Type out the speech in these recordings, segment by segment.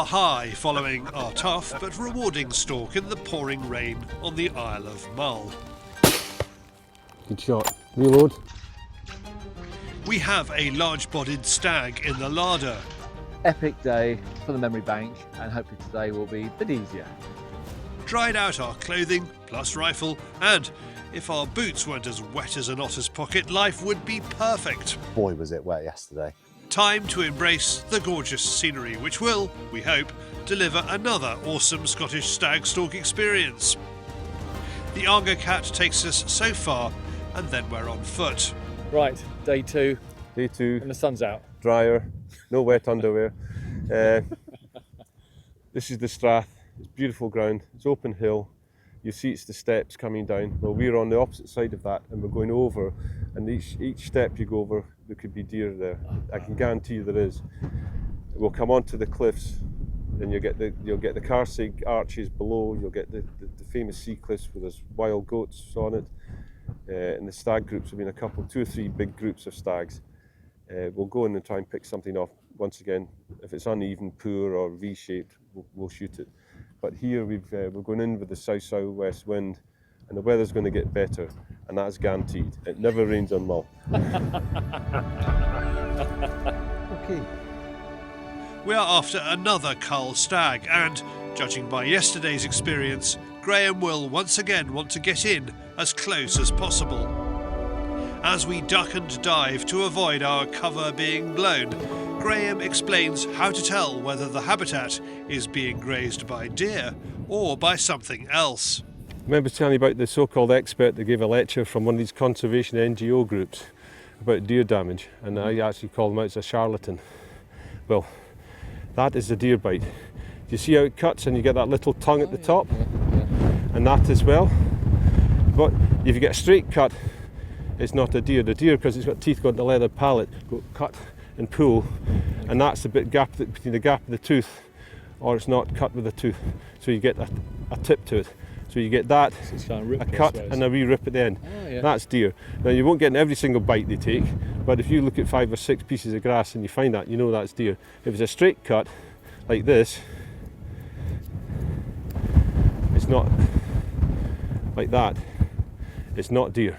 are high following our tough but rewarding stalk in the pouring rain on the Isle of Mull. Good shot. Reload. We have a large-bodied stag in the larder. Epic day for the memory bank, and hopefully today will be a bit easier. Dried out our clothing, plus rifle, and if our boots weren't as wet as an otter's pocket, life would be perfect. Boy, was it wet yesterday. Time to embrace the gorgeous scenery, which will, we hope, deliver another awesome Scottish stag stalk experience. The Arga cat takes us so far, and then we're on foot. Right, day two. Day two. And the sun's out. Drier. No wet underwear. This is the Strath. It's beautiful ground. It's open hill. You see it's the steps coming down. Well, we're on the opposite side of that, and we're going over. And each step you go over, there could be deer there. I can guarantee you there is. We'll come onto the cliffs, and you'll get the Carsig arches below. You'll get the famous sea cliffs where there's wild goats on it. And the stag groups have been two or three big groups of stags. We'll go in and try and pick something off. Once again, if it's uneven, poor or V-shaped, we'll shoot it. But here we're going in with the south-southwest wind, and the weather's going to get better, and that's guaranteed. It never rains on Mull. Okay. We are after another cull stag, and judging by yesterday's experience, Graham will once again want to get in as close as possible. As we duck and dive to avoid our cover being blown, Graham explains how to tell whether the habitat is being grazed by deer or by something else. Remember telling you about the so-called expert that gave a lecture from one of these conservation NGO groups about deer damage, and I actually called him out as a charlatan. Well, that is the deer bite. Do you see how it cuts and you get that little tongue at the top? And that as well. But if you get a straight cut, it's not a deer. The deer, because it's got teeth got the leather palate, go cut and pull, and that's the bit gap between the gap of the tooth, or it's not cut with the tooth. So you get a tip to it. So you get that, a cut and a wee rip at the end. Oh, yeah. That's deer. Now you won't get in every single bite they take, but if you look at 5 or 6 pieces of grass and you find that, you know that's deer. If it's a straight cut, like this, it's not like that, it's not deer.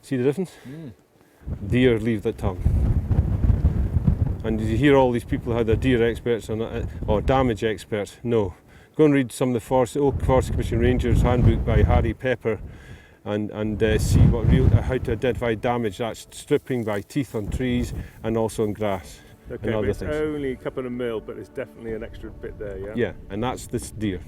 See the difference? Deer leave the tongue. And you hear all these people how they're deer experts or damage experts. No. Go and read some of the Oak Forest Commission Rangers Handbook by Harry Pepper and see how to identify damage. That's stripping by teeth on trees and also on grass. Okay, and other but it's things. only a couple of mil, but there's definitely an extra bit there, yeah? Yeah, and that's this deer.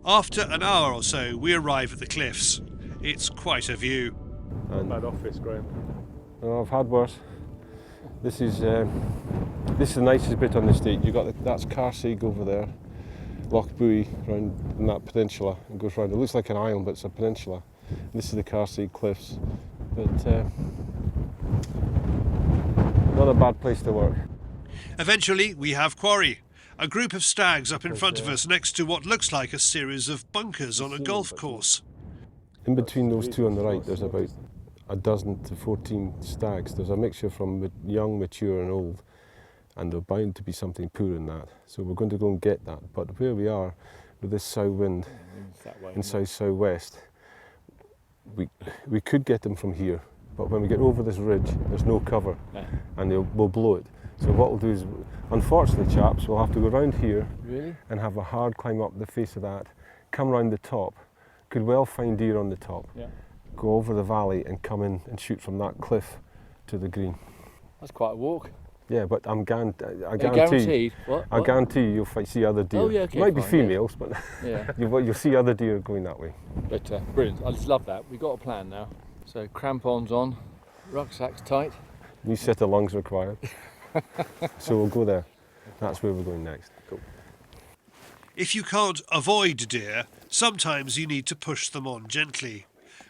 After an hour or so, we arrive at the cliffs. It's quite a view. Bad office, Graham. Oh, I've had worse. This is the nicest bit on the estate. That's Carsig over there, Loch Buoy around in that peninsula. It goes round. It looks like an island, but it's a peninsula. And this is the Carsig cliffs. But not a bad place to work. Eventually, we have quarry. A group of stags up in front of us next to what looks like a series of bunkers on a golf course. In between those two on the right, there's about a dozen to 14 stags. There's a mixture from young, mature and old, and there's bound to be something poor in that. So we're going to go and get that. But where we are, with this south wind and south-southwest, we could get them from here, but when we get over this ridge, there's no cover, and we'll blow it. So what we'll do is, unfortunately chaps, we'll have to go around here and have a hard climb up the face of that, come round the top, could well find deer on the top, go over the valley and come in and shoot from that cliff to the green. That's quite a walk. Yeah, but I guarantee you'll see other deer. Oh, yeah, okay, it might be fine, females, but yeah. you'll see other deer going that way. But brilliant, I just love that. We've got a plan now. So crampons on, rucksack's tight. New set of lungs required. So we'll go there. That's where we're going next. Cool. If you can't avoid deer, sometimes you need to push them on gently.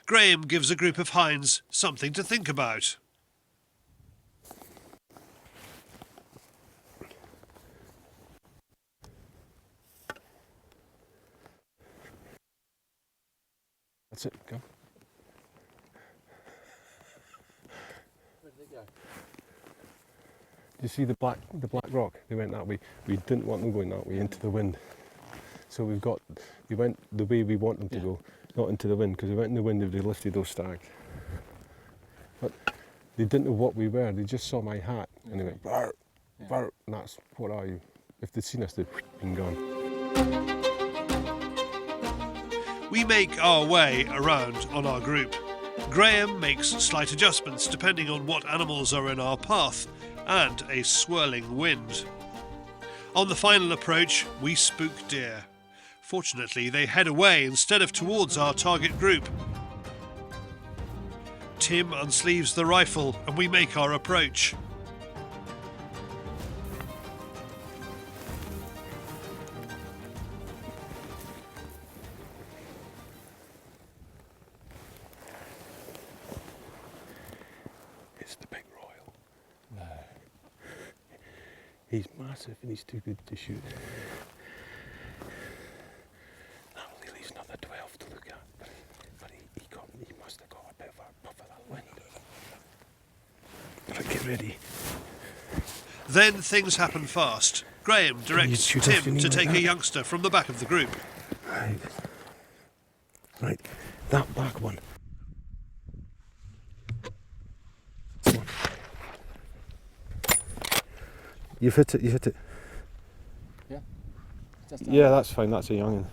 Graham gives a group of hinds something to think about. That's it, go. Where did they go? you see the black rock? They went that way. We didn't want them going that way into the wind. So we went the way we want them to go, not into the wind, because we went in the wind, they lifted those stags. But they didn't know what we were. They just saw my hat and they went, "Barr, barr," and that's, "What are you?" If they'd seen us, they'd been gone. We make our way around on our group. Graham makes slight adjustments depending on what animals are in our path and a swirling wind. On the final approach, we spook deer. Fortunately, they head away instead of towards our target group. Tim unsleeves the rifle and we make our approach. It's the big royal. No. He's massive and he's too good to shoot. That only leaves another 12 to look at. But he must have got a bit of a puff of that wind. Right, get ready. Then things happen fast. Graham directs Tim to take a youngster from the back of the group. Right, that back one. You've hit it. Yeah? Yeah, that's fine, that's a young'un.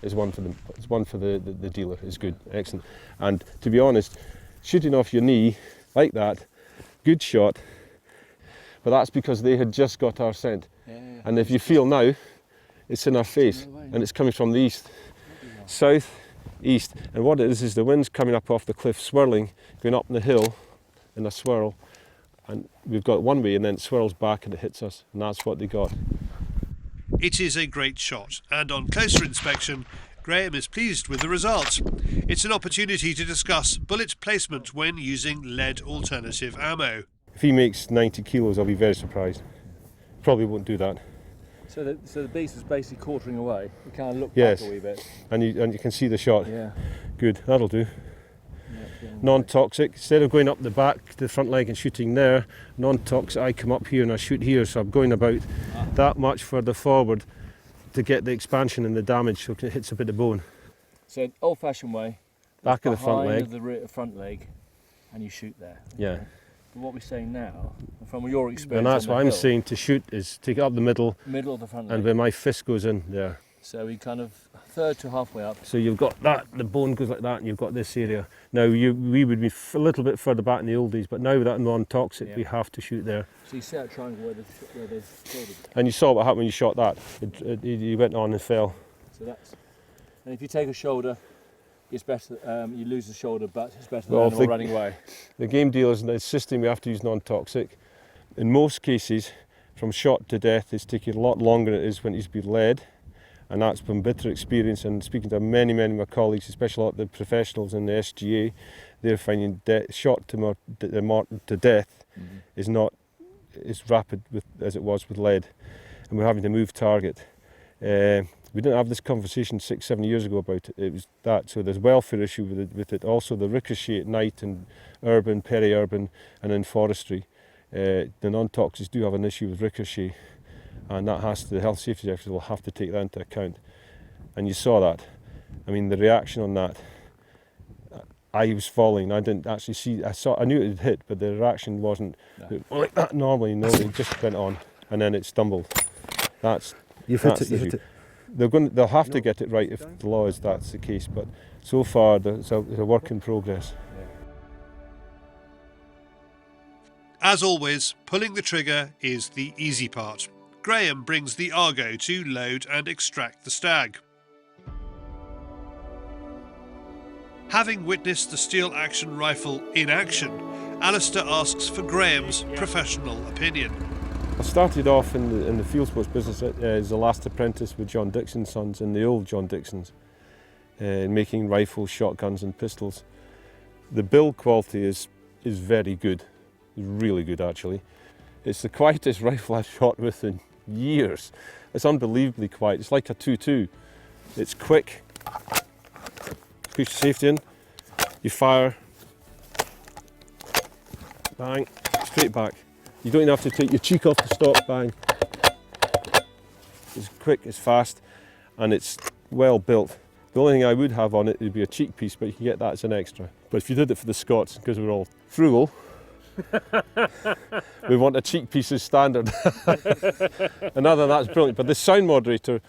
It's one for the dealer, it's good, excellent. And to be honest, shooting off your knee like that, good shot, but that's because they had just got our scent. Yeah. And if you feel now, it's in our face, and it's coming from the east, south, east. And what it is the wind's coming up off the cliff, swirling, going up the hill in a swirl. And we've got one way and then it swirls back and it hits us, and that's what they got. It is a great shot, and on closer inspection, Graham is pleased with the result. It's an opportunity to discuss bullet placement when using lead alternative ammo. If he makes 90 kilos, I'll be very surprised. Probably won't do that. So the beast was basically quartering away. You kind of look Yes. back a wee bit. And you can see the shot. Yeah. Good, that'll do. Yeah, Non-toxic. Instead of going up the back, the front leg and shooting there, non-toxic, I come up here and I shoot here, so I'm going about that much further forward to get the expansion and the damage, so it hits a bit of bone. So old-fashioned way. Back of the front leg. Behind the front leg, and you shoot there. Yeah. Okay. But what we're saying now, from your experience, And that's on the what I'm hill, saying, to shoot is take it up the middle, middle of the front leg. and where my fist goes in there. So we kind of third to halfway up. So you've got that, the bone goes like that, and you've got this area. Now we would be a little bit further back in the old days, but now with that non-toxic, we have to shoot there. So you set a triangle where the shoulder. And you saw what happened when you shot that. He went on and fell. So that's. And if you take a shoulder, it's better. You lose the shoulder, but it's better than Well, animal running away. The game dealers insisting we have to use non-toxic. In most cases, from shot to death, it's taking a lot longer than it is when it's been lead. And that's from bitter experience, and speaking to many of my colleagues, especially a lot of the professionals in the SGA, they're finding shot to death is not as rapid as it was with lead, and we're having to move target. We didn't have this conversation 6-7 years ago about it. It was that, so there's welfare issue with it. Also the ricochet at night in urban, peri-urban, and in forestry. The non-toxics do have an issue with ricochet. And that the health safety officers will have to take that into account. And you saw that. I mean, the reaction on that, I was falling, I didn't actually see, I knew it had hit, but the reaction wasn't like that normally, it just went on, and then it stumbled. You've hit it. They'll have to get it right if the law is that's the case, but so far it's a work in progress. As always, pulling the trigger is the easy part. Graham brings the Argo to load and extract the stag. Having witnessed the steel action rifle in action, Alistair asks for Graham's professional opinion. I started off in the field sports business as the last apprentice with John Dixon's sons in the old John Dixon's, making rifles, shotguns and pistols. The build quality is very good, really good actually. It's the quietest rifle I've shot with in years. It's unbelievably quiet. It's like a 2.2. It's quick. Push the safety in. You fire. Bang. Straight back. You don't even have to take your cheek off the stock, bang. It's quick, it's fast, and it's well built. The only thing I would have on it would be a cheek piece, but you can get that as an extra. But if you did it for the Scots, because we're all frugal, we want a cheek piece as standard. And other than that, it's brilliant. But the sound moderator,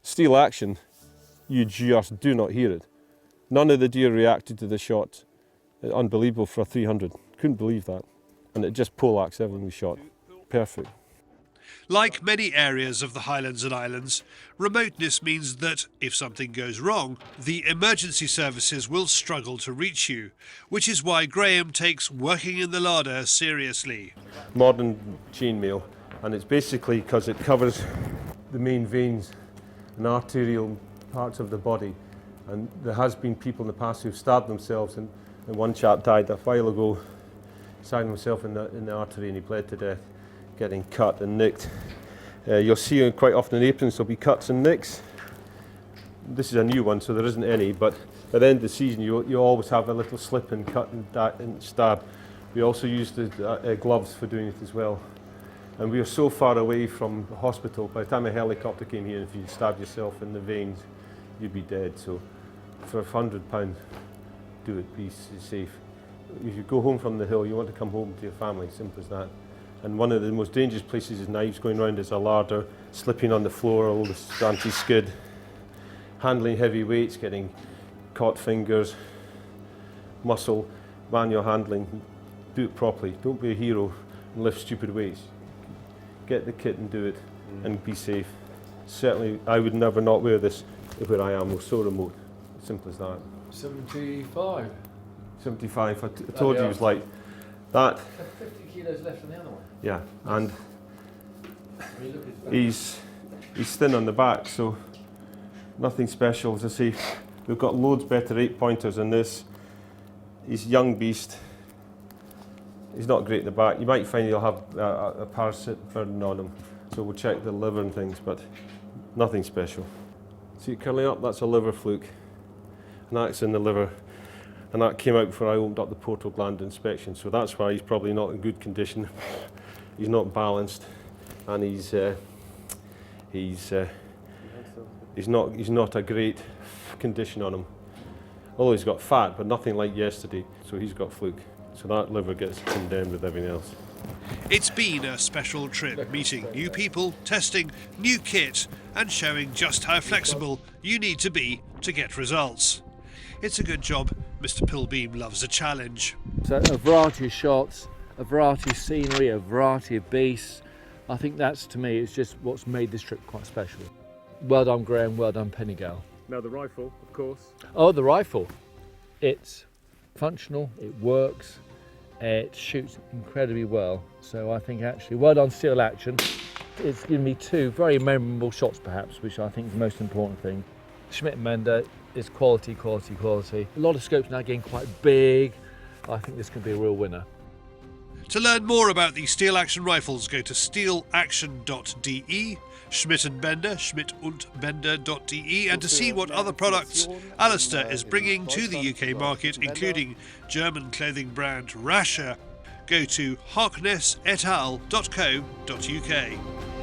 steel action, you just do not hear it. None of the deer reacted to the shot. Unbelievable for a 300. Couldn't believe that. And it just poleaxed everything we shot. Perfect. Like many areas of the Highlands and Islands, remoteness means that if something goes wrong, the emergency services will struggle to reach you, which is why Graham takes working in the larder seriously. Modern chainmail, and it's basically because it covers the main veins and arterial parts of the body. And there has been people in the past who've stabbed themselves, and one chap died a while ago, stabbing himself in the artery, and he bled to death, getting cut and nicked. You'll see quite often in aprons there'll be cuts and nicks. This is a new one, so there isn't any, but at the end of the season you always have a little slip and cut and stab. We also use the gloves for doing it as well. And we are so far away from the hospital, by the time a helicopter came here, if you stabbed yourself in the veins, you'd be dead. So for £100, do it, be safe. If you go home from the hill, you want to come home to your family, simple as that. And one of the most dangerous places is knives going around is a larder, slipping on the floor, all the anti-skid, handling heavy weights, getting caught fingers, muscle, manual handling. Do it properly. Don't be a hero and lift stupid weights. Get the kit and do it, and be safe. Certainly, I would never not wear this where I am. We're so remote. Simple as that. 75. 75. I told you it was like that. 50 kilos left on the other one. Yeah, and he's thin on the back, so nothing special. As I say, we've got loads better 8-pointers than this. He's a young beast. He's not great at the back. You might find he'll have a parasite burden on him, so we'll check the liver and things, but nothing special. See it curling up? That's a liver fluke, and that's in the liver. And that came out before I opened up the portal gland inspection, so that's why he's probably not in good condition. He's not balanced, and he's not a great condition on him. Although he's got fat, but nothing like yesterday, so he's got fluke. So that liver gets condemned with everything else. It's been a special trip, meeting new people, testing new kit, and showing just how flexible you need to be to get results. It's a good job. Mr. Pilbeam loves a challenge. So a variety of shots, a variety of scenery, a variety of beasts. I think that's, to me, is just what's made this trip quite special. Well done, Graham, well done, Pennygal. Now the rifle, of course. Oh, the rifle. It's functional, it works, it shoots incredibly well. So I think actually, well done, Steel Action. It's given me 2 very memorable shots perhaps, which I think is the most important thing. Schmidt & Mender is quality, quality, quality. A lot of scopes now getting quite big. I think this could be a real winner. To learn more about the Steel Action rifles, go to steelaction.de, Schmidt & Bender, schmidtundbender.de, and to see what other products Alistair is bringing to the UK market, including German clothing brand Rasher, go to harknessetal.co.uk.